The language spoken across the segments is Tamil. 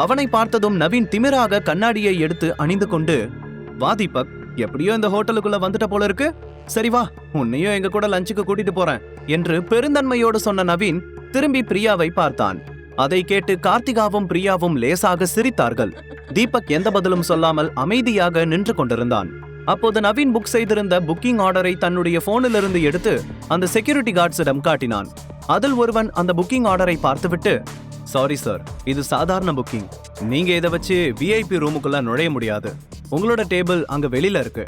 அவனை பார்த்ததும் நவீன் திமிராக கண்ணாடியை எடுத்து அணிந்து கொண்டு, வா தீபக், எப்படியோ இந்த ஹோட்டலுக்குள்ள வந்துட்ட போல இருக்கு, சரி வா, உன்னையும் எங்க கூட லஞ்சுக்கு கூட்டிட்டு போறேன் என்று பெருந்தன்மையோடு சொன்ன நவீன் திரும்பி பிரியாவை பார்த்தான். அதை கேட்டு கார்த்திகாவும் பிரியாவும் லேசாக சிரித்தார்கள். தீபக் எந்த பதிலும் சொல்லாமல் அமைதியாக நின்று கொண்டிருந்தான். அப்போது நவீன் புக் செய்திருந்த புக்கிங் ஆர்டரை தன்னுடைய போனிலிருந்து எடுத்து அந்த செக்யூரிட்டி கார்ட்ஸிடம் காட்டினான். அதில் ஒருவன் அந்த புக்கிங் ஆர்டரை பார்த்துவிட்டு, சாரி சார், இது சாதாரண புக்கிங், நீங்க இதை வச்சு விஐபி ரூமுக்குள்ள நுழைய முடியாது, உங்களோட டேபிள் அங்க வெளியில இருக்கு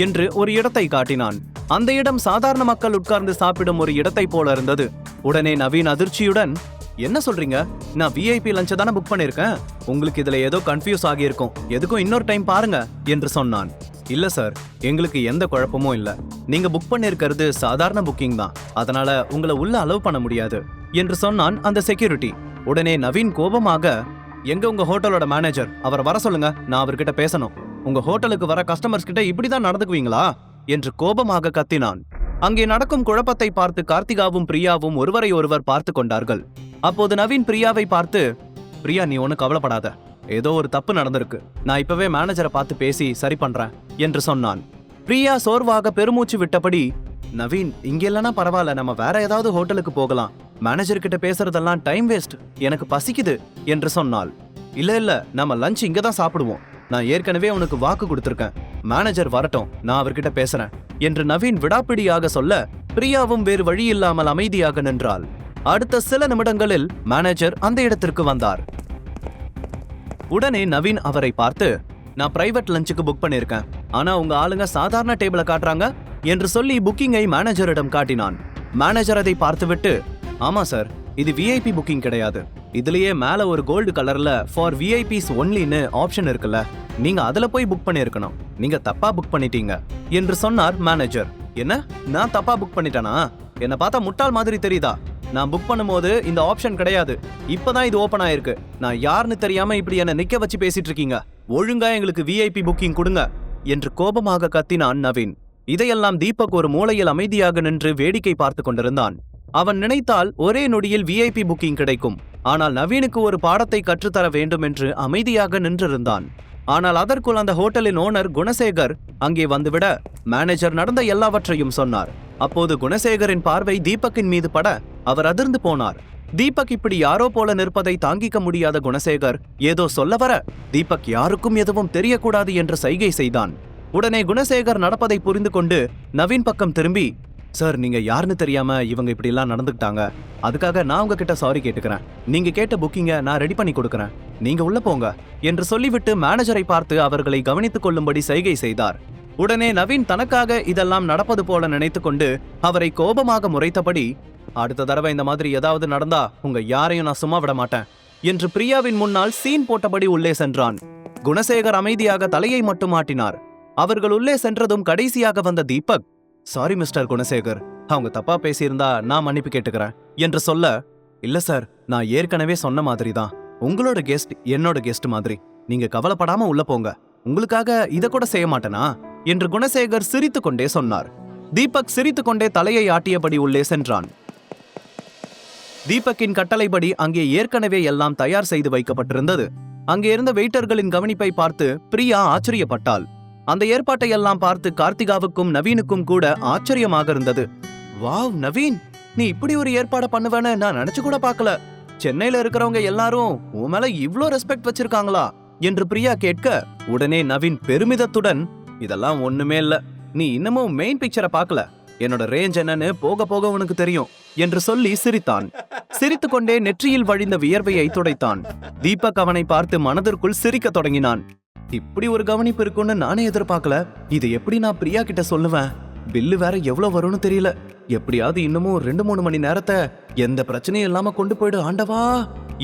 என்று ஒரு இடத்தை காட்டினான். அந்த இடம் சாதாரண மக்கள் உட்கார்ந்து சாப்பிடும் ஒரு இடத்தை போல இருந்தது. உடனே நவீன் அதிர்ச்சியுடன், என்ன சொல்றீங்க, நான் விஐபி லஞ்சை தானே புக் பண்ணிருக்கேன், உங்களுக்கு இதுல ஏதோ கன்ஃபியூஸ் ஆகியிருக்கும், எதுக்கும் இன்னொரு டைம் பாருங்க என்று சொன்னான். இல்ல சார், எங்களுக்கு எந்த குழப்பமும் இல்ல, நீங்க புக் பண்ணிருக்கிறது சாதாரண புக்கிங் தான், அதனால உங்களை உள்ள அலோவ் பண்ண முடியாது என்று சொன்னான் அந்த செக்யூரிட்டி. உடனே நவீன் கோபமாக, எங்க உங்க ஹோட்டலோட மேனேஜர், அவர் வர சொல்லுங்க, நான் அவர்கிட்ட பேசணும், உங்க ஹோட்டலுக்கு வர கஸ்டமர்ஸ் கிட்ட இப்படிதான் நடந்துக்குவீங்களா என்று கோபமாக கத்தினான். அங்கே நடக்கும் குழப்பத்தை பார்த்து கார்த்திகாவும் பிரியாவும் ஒருவரை ஒருவர் பார்த்து கொண்டார்கள். அப்போது நவீன் பிரியாவை பார்த்து, பிரியா நீ ஒண்ணு கவலைப்படாத, ஏதோ ஒரு தப்பு நடந்திருக்கு, நான் இப்பவே மேனேஜரை பார்த்து பேசி சரி பண்றேன் என்று சொன்னான். பிரியா சோர்வாக பெருமூச்சு விட்டபடி, நவீன் இங்க இல்லனா பரவாயில்ல, நம்ம வேற ஏதாவது ஹோட்டலுக்கு போகலாம், மேனேஜர் கிட்ட பேசுறதெல்லாம் டைம் வேஸ்ட், எனக்கு பசிக்குது என்று சொன்னாள். இல்ல இல்ல, நம்ம லஞ்ச் இங்க தான் சாப்பிடுவோம், நான் ஏற்கனவே உனக்கு வாக்கு கொடுத்திருக்கேன், மேனேஜர் வரட்டும், நான் அவர்கிட்ட பேசுறேன் என்று நவீன் விடாப்பிடியாக சொல்ல, பிரியாவும் வேறு வழி இல்லாமல் அமைதியாக நின்றாள். அடுத்த சில நிமிடங்களில் மேனேஜர் அந்த இடத்திற்கு வந்தார். உடனே நவீன் அவரை பார்த்து, நான் பிரைவேட் லஞ்சுக்கு புக் பண்ணிருக்கேன், ஆனா உங்க ஆளுங்க சாதாரண டேபிள காட்டுறாங்க என்று சொல்லி புக்கிங்கை மேனேஜரிடம் காட்டினான். மேனேஜர் அதை பார்த்துவிட்டு, ஆமா சார், இது விஐபி புக்கிங் கிடையாது, இதுலயே மேல ஒரு கோல்டு கலர்ல ஃபார் விஐபிஸ் ஒன்லின்னு ஆப்ஷன் இருக்குல்ல, நீங்க அதுல போய் புக் பண்ணிருக்கணும், நீங்க தப்பா புக் பண்ணிட்டீங்க என்று சொன்னார் மேனேஜர். என்ன, நான் தப்பா புக் பண்ணிட்டேனா? என்ன பார்த்தா முட்டாள் மாதிரி தெரியுதா? நான் புக் பண்ணும்போது இந்த ஆப்ஷன் கிடையாது, இப்பதான் இது ஓபன் ஆயிருக்கு, நான் யாருன்னு தெரியாம இப்படி என்ன நிக்க வச்சு பேசிட்டு இருக்கீங்க, ஒழுங்கா எங்களுக்கு விஐபி புக்கிங் கொடுங்க என்று கோபமாக கத்தினான் நவீன். இதையெல்லாம் தீபக் ஒரு மூலையில் அமைதியாக நின்று வேடிக்கை பார்த்து கொண்டிருந்தான். அவன் நினைத்தால் ஒரே நொடியில் விஐபி புக்கிங் கிடைக்கும், ஆனால் நவீனுக்கு ஒரு பாடத்தை கற்றுத்தர வேண்டும் என்று அமைதியாக நின்றிருந்தான். ஆனால் அதற்குள் அந்த ஹோட்டலின் ஓனர் குணசேகர் அங்கே வந்துவிட மேனேஜர் நடந்த எல்லாவற்றையும் சொன்னார். அப்போது குணசேகரின் பார்வை தீபக்கின் மீது பட அவர் அதிர்ந்து போனார். தீபக் இப்படி யாரோ போல நிற்பதை தாங்கிக்க முடியாத குணசேகர் ஏதோ சொல்ல வர, தீபக் யாருக்கும் எதுவும் தெரியக்கூடாது என்று சைகை செய்தான். உடனே குணசேகர் நடப்பதை புரிந்து கொண்டு நவீன் பக்கம் திரும்பி, சார், நீங்க யாருன்னு தெரியாம இவங்க இப்படி எல்லாம் நடந்துக்கிட்டாங்க, அதுக்காக நான் உங்ககிட்ட சாரி கேட்டுக்கிறேன், நீங்க கேட்ட புக்கிங்க நான் ரெடி பண்ணி கொடுக்கறேன், நீங்க உள்ள போங்க என்று சொல்லிவிட்டு மேனேஜரை பார்த்து அவர்களை கவனித்துக் கொள்ளும்படி சைகை செய்தார். உடனே நவீன் தனக்காக இதெல்லாம் நடப்பது போல நினைத்து கொண்டு அவரை கோபமாக முறைத்தபடி, அடுத்த தடவை இந்த மாதிரி ஏதாவது நடந்தா உங்க யாரையும் நான் சும்மா விட மாட்டேன் என்று பிரியாவின் முன்னால் சீன் போட்டபடி உள்ளே சென்றான். குணசேகர் அமைதியாக தலையை மட்டும் ஆட்டினார். அவர்கள் உள்ளே சென்றதும் கடைசியாக வந்த தீபக், சாரி மிஸ்டர் குணசேகர், அவங்க தப்பா பேசியிருந்தா நான் மன்னிப்பு கேட்டுக்கிறேன் என்று சொல்ல, இல்ல சார், நான் ஏற்கனவே சொன்ன மாதிரி தான், உங்களோட கெஸ்ட் என்னோட கெஸ்ட் மாதிரி, நீங்க கவலைப்படாம உள்ள போங்க, உங்களுக்காக இத கூட செய்ய மாட்டேனா என்று குணசேகர் சிரித்து கொண்டே சொன்னார். தீபக் சிரித்து கொண்டே தலையை ஆட்டியபடி உள்ளே சென்றான். தீபக்கின் கட்டளைப்படி அங்கே ஏற்கனவே எல்லாம் தயார் செய்து வைக்கப்பட்டிருந்தது. அங்கே இருந்த வெயிட்டர்களின் கவனிப்பை பார்த்து பிரியா ஆச்சரியப்பட்டாள். அந்த ஏற்பாட்டை எல்லாம் பார்த்து கார்த்திகாவுக்கும் நவீனுக்கும் கூட ஆச்சரியமாக இருந்தது. வாவ் நவீன், நீ இப்படி ஒரு ஏற்பாடு பண்ணுவேன்னு நான் நினைச்சு கூட பார்க்கல, சென்னையில இருக்கிறவங்க எல்லாரும் உன் மேல இவ்ளோ ரெஸ்பெக்ட் வச்சிருக்காங்களா என்று பிரியா கேட்க, உடனே நவீன் பெருமிதத்துடன், இதெல்லாம் ஒண்ணுமே இல்ல, நீ இன்னமும் மெயின் பிக்சரை பார்க்கல, என்னோட ரேஞ்ச் என்னன்னு போக போக உனக்கு தெரியும் என்று சொல்லி சிரித்தான். சிரித்துக்கொண்டே நெற்றியில் வழிந்த வியர்வையை துடைத்தான். தீபக் அவனை பார்த்து மனதிற்குள் சிரிக்க தொடங்கினான். இப்படி ஒரு கவனிப்பு இருக்குன்னு நானே எதிர்பார்க்கல, இது எப்படி நான் பிரியா கிட்ட சொல்லுவேன், பில்லு வேற எவ்வளவு வரும்னு தெரியல, எப்படியாவது இன்னமும் 2-3 மணி நேரத்தை எந்த பிரச்சனையும் இல்லாம கொண்டு போயிடு ஆண்டவா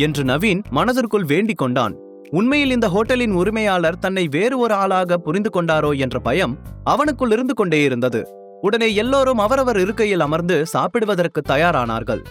என்று நவீன் மனதிற்குள் வேண்டிக் கொண்டான். உண்மையில் இந்த ஹோட்டலின் உரிமையாளர் தன்னை வேறு ஒரு ஆளாக புரிந்து கொண்டாரோ என்ற பயம் அவனுக்குள் இருந்து கொண்டே இருந்தது. உடனே எல்லோரும் அவரவர் இருக்கையில் அமர்ந்து சாப்பிடுவதற்கு தயாரானார்கள்.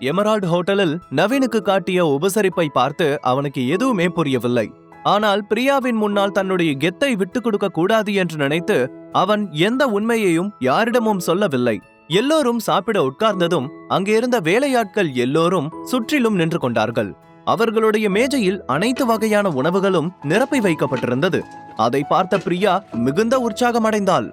எமரால்டு ஹோட்டலில் நவீனுக்கு காட்டிய உபசரிப்பை பார்த்து அவனுக்கு எதுவுமே புரியவில்லை. ஆனால் பிரியாவின் முன்னால் தன்னுடைய கெத்தை விட்டுக் கொடுக்க கூடாது என்று நினைத்து அவன் எந்த உண்மையையும் யாரிடமும் சொல்லவில்லை. எல்லோரும் சாப்பிட உட்கார்ந்ததும் அங்கே இருந்த வேலையாட்கள் எல்லோரும் சுற்றிலும் நின்று கொண்டார்கள். அவர்களுடைய மேஜையில் அனைத்து வகையான உணவுகளும் நிரப்பி வைக்கப்பட்டிருந்தது. அதை பார்த்த பிரியா மிகுந்த உற்சாகம் அடைந்தாள்.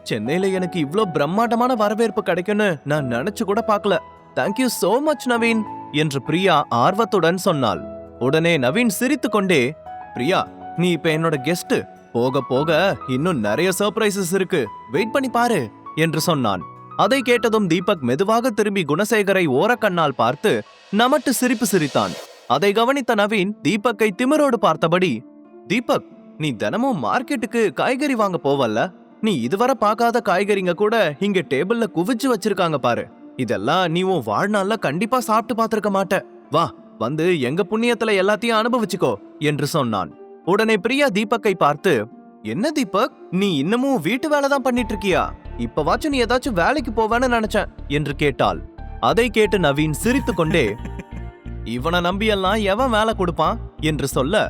சென்னையில எனக்கு இவ்ளோ பிரம்மாண்டமான வரவேற்பு கிடைக்கும்னு நான் நினைச்சு கூட பார்க்கல. தேங்க்யூ சோ மச் நவீன் என்று பிரியா ஆர்வத்துடன் சொன்னாள். உடனே நவீன் சிரித்துக்கொண்டே, பிரியா நீ இப்ப என்னோட கெஸ்ட், போக போக இன்னும் நிறைய சர்ப்ரைசஸ் இருக்கு, வெயிட் பண்ணி பாரு என்று சொன்னான். அதை கேட்டதும் தீபக் மெதுவாக திரும்பி குணசேகரை ஓரக்கண்ணால் பார்த்து நமட்டு சிரிப்பு சிரித்தான். அதை கவனித்த நவீன் தீபக்கை திமிரோடு பார்த்தபடி, தீபக் நீ தினமும் மார்க்கெட்டுக்கு காய்கறி வாங்க போவல்ல, நீ இதுவரை பார்க்காத காய்கறிங்க கூட இங்க டேபிள்ல குவிச்சு வச்சிருக்காங்க பாரு. இதெல்லாம் நீ உன் வாழ்நாள்ல கண்டிப்பா சாப்பிட்டு பார்த்திருக்க மாட்ட. வா வந்து எங்க புண்ணியத்துல எல்லாத்தையும் அனுபவிச்சுக்கோ என்று சொன்னான். உடனே பிரியா தீபக்கை பார்த்து, என்ன தீபக் நீ இன்னமும் வீட்டு வேலை தான் பண்ணிட்டு இருக்கியா? இப்பவாச்சும் நீ ஏதாச்சும் வேலைக்கு போவேன்னு நினைச்சேன் என்று கேட்டாள். அதை கேட்டு நவீன் சிரித்து கொண்டே, இவனை நம்பியெல்லாம் எவன் வேலை கொடுப்பான் என்று சொல்ல,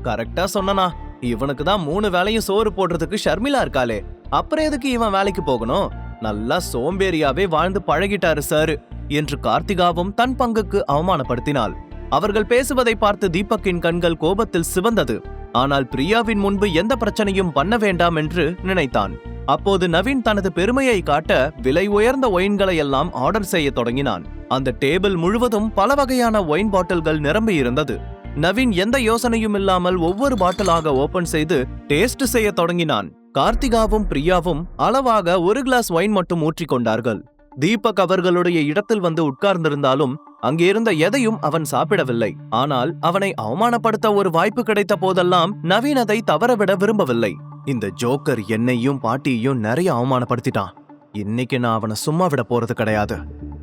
கரெக்டா சொன்னனா, இவனுக்கு தான் 3 வேளையும் சோறு போடுறதுக்கு ஷர்மிளா இருக்காளே, அப்புறம் எதுக்கு இவன் வேலைக்கு போகணும்? நல்லா சோம்பேறியாவே வாழ்ந்து பழகிட்டாரு சார் என்று கார்த்திகாவும் தன் பங்குக்கு அவமானப்படுத்தினாள். அவர்கள் பேசுவதை பார்த்து தீபக்கின் கண்கள் கோபத்தில் சிவந்தது. ஆனால் பிரியாவின் முன்பு எந்த பிரச்சனையும் பண்ண வேண்டாம் என்று நினைத்தான். அப்போது நவீன் தனது பெருமையை காட்ட விலை உயர்ந்த ஒயின்களை எல்லாம் ஆர்டர் செய்ய தொடங்கினான். அந்த டேபிள் முழுவதும் பல வகையான ஒயின் பாட்டில்கள் நிரம்பி இருந்தது. நவீன் எந்த யோசனையும் இல்லாமல் ஒவ்வொரு பாட்டிலாக ஓபன் செய்து டேஸ்ட் செய்ய தொடங்கினான். கார்த்திகாவும் பிரியாவும் அளவாக 1 கிளாஸ் ஒயின் மட்டும் ஊற்றிக்கொண்டார்கள். தீபக் அவர்களுடைய இடத்தில் வந்து உட்கார்ந்திருந்தாலும் அங்கே இருந்த எதையும் அவன் சாப்பிடவில்லை. ஆனால் அவனை அவமானப்படுத்த ஒரு வாய்ப்பு கிடைத்த போதெல்லாம் நவீன் அதை தவறவிட விரும்பவில்லை. இந்த ஜோக்கர் என்னையும் பாட்டியையும் நிறைய அவமானப்படுத்திட்டான். இன்னைக்கு நான் அவனை சும்மா விட போறது கிடையாது.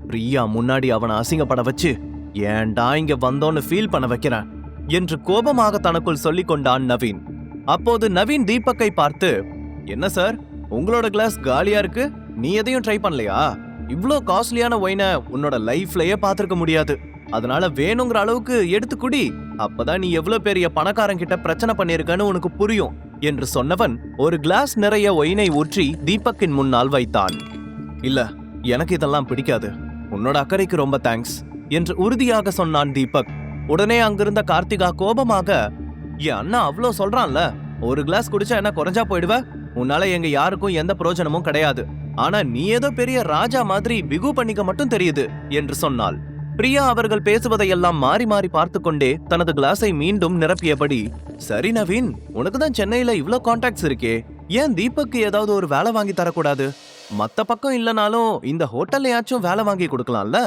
பிரியா முன்னாடி அவனை அசிங்கப்பட வச்சு ஏன்டா இங்க வந்தோன்னு ஃபீல் பண்ண வைக்கிறேன் என்று கோபமாக தனக்குள் சொல்லிக் கொண்டான் நவீன். அப்போது நவீன் தீபக்கை பார்த்து, என்ன சார் உங்களோட கிளாஸ் காலியா இருக்கு, நீ எதையும் ட்ரை பண்ணலையா? இவ்ளோ காஸ்ட்லியான ஒயினை உன்னோட லைஃப்லயே பார்த்திருக்க முடியாது. அதனால வேணுங்கிற அளவுக்கு எடுத்து குடி, அப்பதான் நீ எவ்வளவு பெரிய பணக்காரங்கிட்ட பிரச்சனை பண்ணிருக்கன்னு உனக்கு புரியும் என்று சொன்னவன் ஒரு கிளாஸ் நிறைய ஒயினை ஊற்றி தீபக்கின் முன்னால் வைத்தான். இல்ல எனக்கு இதெல்லாம் பிடிக்காது, உன்னோட அக்கறைக்கு ரொம்ப தேங்க்ஸ் என்று உறுதியாக சொன்னான் தீபக். உடனே அங்கிருந்த கார்த்திகா கோபமாக, என் அண்ணா அவ்வளோ சொல்றான்ல, ஒரு கிளாஸ் குடிச்சா என்ன குறைஞ்சா போயிடுவ? உன்னால எங்க யாருக்கும் எந்த பிரயோஜனமும் கிடையாது. ஆனா நீ ஏதோ பெரிய ராஜா மாதிரி பிகு பண்ணிக்க மட்டும் தெரியுது என்று சொன்னாள். பிரியா அவர்கள் பேசுவதையெல்லாம் மாறி மாறி பார்த்து கொண்டே தனது கிளாஸை மீண்டும் நிரப்பியபடி, சரி நவீன், உனக்கு தான் சென்னையில இவ்ளோ கான்டாக்ட்ஸ் இருக்கே, ஏன் தீபக்கு ஏதாவது ஒரு வேலை வாங்கி தரக்கூடாது? மத்த பக்கம் இல்லனாலும் இந்த ஹோட்டல்லையாச்சும் வேலை வாங்கி கொடுக்கலாம்ல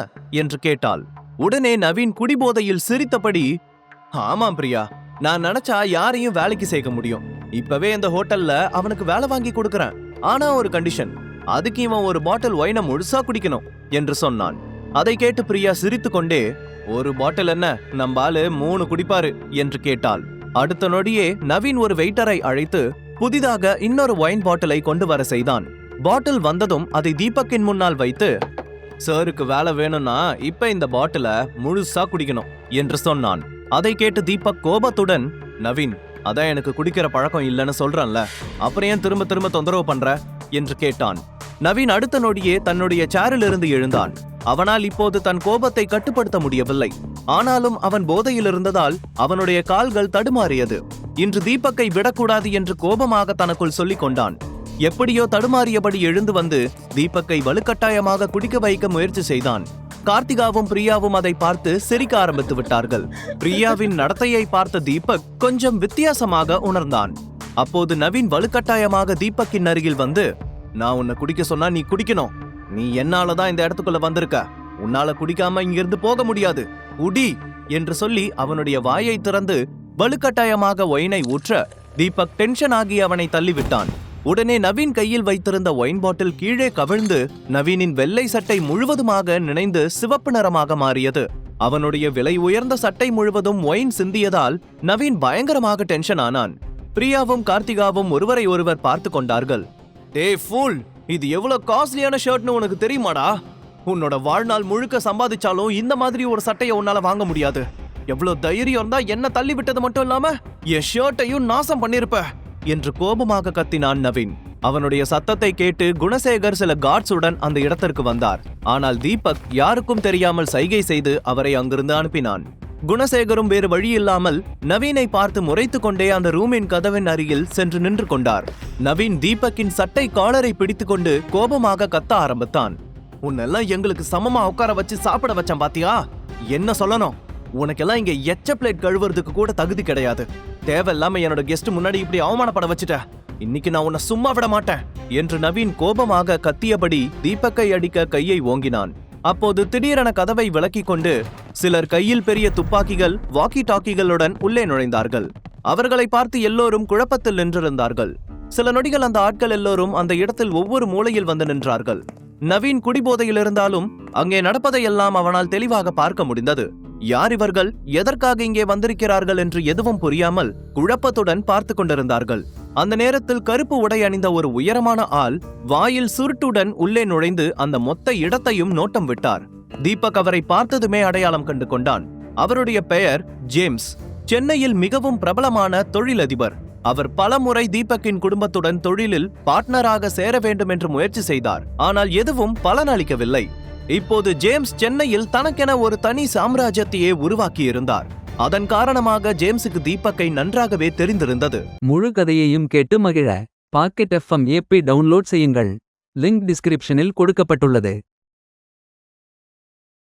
என்று கேட்டாள். உடனே நவீன் குடிபோதையில் சிரித்தபடி, ஆமாம் பிரியா, நான் நினைச்சா யாரையும் வேலைக்கு சேர்க்க முடியும். இப்பவே இந்த ஹோட்டல்ல அவனுக்கு வேலை வாங்கி கொடுக்கறேன். ஆனா ஒரு கண்டிஷன், அதுக்கு இவன் ஒரு பாட்டில் ஒயினை முழுசா குடிக்கணும் என்று சொன்னான். அதை கேட்டு பிரியா சிரித்து கொண்டே, ஒரு பாட்டில் என்ன, நம்ம ஆளு 3 குடிப்பாரு என்று கேட்டாள். அடுத்த நொடியே நவீன் ஒரு வெயிட்டரை அழைத்து புதிதாக இன்னொரு ஒயின் பாட்டிலை கொண்டு வர செய்தான். பாட்டில் வந்ததும் அதை தீபக்கின் முன்னால் வைத்து, சாருக்கு வேலை வேணும்னா இப்ப இந்த பாட்டில முழுசா குடிக்கணும் என்று சொன்னான். அதை கேட்டு தீபக் கோபத்துடன், நவீன், அதான் எனக்கு குடிக்கிற பழக்கம் இல்லைன்னு சொல்றேன்ல, அப்புறம் ஏன் திரும்ப திரும்ப தொந்தரவு பண்ற என்று கேட்டான். நவீன் அடுத்த நொடியே தன்னுடைய சேரில் இருந்து எழுந்தான். அவனால் இப்போது தன் கோபத்தை கட்டுப்படுத்த முடியவில்லை. ஆனாலும் அவன் போதையில் இருந்ததால் அவனுடைய கால்கள் தடுமாறியது. இன்று தீபக்கை விடக்கூடாது என்று கோபமாக தனக்குள் சொல்லிக் கொண்டான். எப்படியோ தடுமாறியபடி எழுந்து வந்து தீபக்கை வலுக்கட்டாயமாக குடிக்க வைக்க முயற்சி செய்தான். கார்த்திகாவும் பிரியாவும் அதை பார்த்து சிரிக்க ஆரம்பித்து விட்டார்கள். பிரியாவின் நடத்தையை பார்த்த தீபக் கொஞ்சம் வித்தியாசமாக உணர்ந்தான். அப்போது நவீன் வலுக்கட்டாயமாக தீபக்கின் அருகில் வந்து, நான் உன்னை குடிக்க சொன்னா நீ குடிக்கணும். நீ என்னாலதான் இந்த இடத்துக்குள்ள வந்திருக்க. உன்னால குடிக்காம இங்கிருந்து போக முடியாது. உடி என்று சொல்லி அவனுடைய வாயை திறந்து வலுக்கட்டாயமாக ஒயினை ஊற்ற தீபக் டென்ஷன் ஆகி அவனை தள்ளிவிட்டான். உடனே நவீன் கையில் வைத்திருந்த ஒயின் பாட்டில் கீழே கவிழ்ந்து நவீனின் வெள்ளை சட்டை முழுவதுமாக நினைந்து சிவப்பு நிறமாக மாறியது. அவனுடைய விலை உயர்ந்த சட்டை முழுவதும் ஒயின் சிந்தியதால் நவீன் பயங்கரமாக டென்ஷன் ஆனான். பிரியாவும் கார்த்திகாவும் ஒருவரை ஒருவர் பார்த்து கொண்டார்கள். டேய் ஃபூல், இது எவ்வளவு காஸ்ட்லியான ஷர்ட்னு உனக்கு தெரியுமாடா? உன்னோட வாழ்நாள் முழுக்க சம்பாதிச்சாலும் இந்த மாதிரி ஒரு சட்டையை உன்னால வாங்க முடியாது. எவ்வளவு தைரியம் இருந்தா என்ன தள்ளி விட்டது மட்டும் இல்லாம என் ஷர்ட்டையும் நாசம் பண்ணிருப்ப என்று கோபமாக கத்தினான் நவீன். அவனுடைய சத்தத்தை கேட்டு குணசேகர் சில கார்ட்ஸுடன் அந்த இடத்திற்கு வந்தார். ஆனால் தீபக் யாருக்கும் தெரியாமல் சைகை செய்து அவரை அங்கிருந்து அனுப்பினான். குணசேகரும் வேறு வழியில்லாமல் நவீனை பார்த்து முறைத்து கொண்டே அந்த ரூமின் கதவின் அருகில் சென்று நின்று கொண்டார். நவீன் தீபக்கின் சட்டை காலரை பிடித்துக்கொண்டு கோபமாக கத்த ஆரம்பித்தான். உன்னெல்லாம் எங்களுக்கு சமமா உட்கார வச்சு சாப்பிட வச்சான் பாத்தியா? என்ன சொல்லணும்? உனக்கெல்லாம் இங்க எச்ச பிளேட் கழுவுறதுக்கு கூட தகுதி கிடையாது. தேவையில்லாம என்னோட கெஸ்ட் முன்னாடி இப்படி அவமானப்பட வச்சுட்ட. இன்னைக்கு நான் உன்னை சும்மா விட மாட்டேன் என்று நவீன் கோபமாக கத்தியபடி தீபக்கை அடிக்க கையை ஓங்கினான். அப்போது திடீரென கதவை விலக்கிக் கொண்டு சிலர் கையில் பெரிய துப்பாக்கிகள், வாக்கி டாக்கிகளுடன் உள்ளே நுழைந்தார்கள். அவர்களை பார்த்து எல்லோரும் குழப்பத்தில் நின்றிருந்தார்கள். சில நொடிகள் அந்த ஆட்கள் எல்லோரும் அந்த இடத்தில் ஒவ்வொரு மூலையில் வந்து நின்றார்கள். நவீன் குடிபோதையில் இருந்தாலும் அங்கே நடப்பதையெல்லாம் அவனால் தெளிவாக பார்க்க முடிந்தது. யார் இவர்கள், எதற்காக இங்கே வந்திருக்கிறார்கள் என்று எதுவும் புரியாமல் குழப்பத்துடன் பார்த்து கொண்டிருந்தார்கள். அந்த நேரத்தில் கருப்பு உடை அணிந்த ஒரு உயரமான ஆள் வாயில் சுருட்டுடன் உள்ளே நுழைந்து அந்த மொத்த இடத்தையும் நோட்டம் விட்டார். தீபக் அவரை பார்த்ததுமே அடையாளம் கண்டு கொண்டான். அவருடைய பெயர் ஜேம்ஸ். சென்னையில் மிகவும் பிரபலமான தொழிலதிபர். அவர் பலமுறை தீபக்கின் குடும்பத்துடன் தொழிலில் பார்ட்னராக சேர வேண்டும் என்று முயற்சி செய்தார். ஆனால் எதுவும் பலனளிக்கவில்லை. இப்போது ஜேம்ஸ் சென்னையில் தனக்கென ஒரு தனி சாம்ராஜ்யத்தையே உருவாக்கியிருந்தார். அதன் காரணமாக ஜேம்ஸுக்கு தீபக்கை நன்றாகவே தெரிந்திருந்தது. முழு கதையையும் கேட்டு மகிழ பாக்கெட் FM ஆப்பை டவுன்லோட் செய்யுங்கள். லிங்க் டிஸ்கிரிப்ஷனில் கொடுக்கப்பட்டுள்ளது.